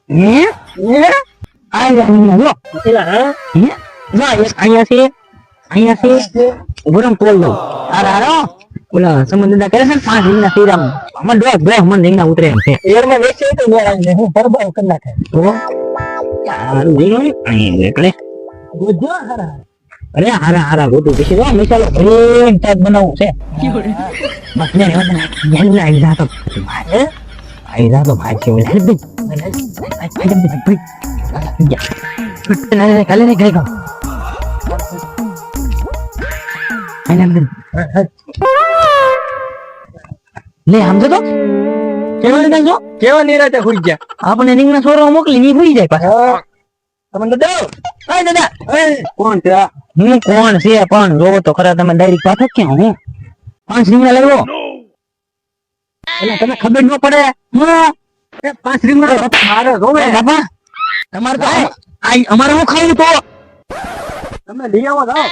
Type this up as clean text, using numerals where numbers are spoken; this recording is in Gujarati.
આ રીંગણા લો ના એક અહીંયા છે ઉભરમ તોલ દો આરો ઓલા સમંદરના કરે છે ને 5 રીંગણા સીરામ મને દોઢ મન રીંગણા ઉતરે એમ છે એરમાં વેચે તો મેળા હું પરબાવ કરી નાખે તો સારું રીંગણ અહીં એટલે ગોજો હારા અરે હારા ગોટું પછી જો મસાલો ભરીને ટાઈપ બનાવવું છે બસ ને યાર આઈ જાતો ભાઈ કે ઓલા ભાઈ કાલે ને ગઈ ગયો લે સમજો તો કેવા નિરાતે હુઈ ગયા આપણે રીંગણા છોરો મોકલી ની હુઈ જાય પાછા તમને દાદા કોણ છે હું કોણ છે પણ જોવો તો ખરા તમે ડાયરેક્ટ પાછો ક્યાં હું 5 રીંગણા લેવો એટલે તમે ખબર ન પડે હું 5 રીંગણા મારે જોવે બાપા તમારે તો અમારે હું ખાવું તો તમે લઈ આવો જાઓ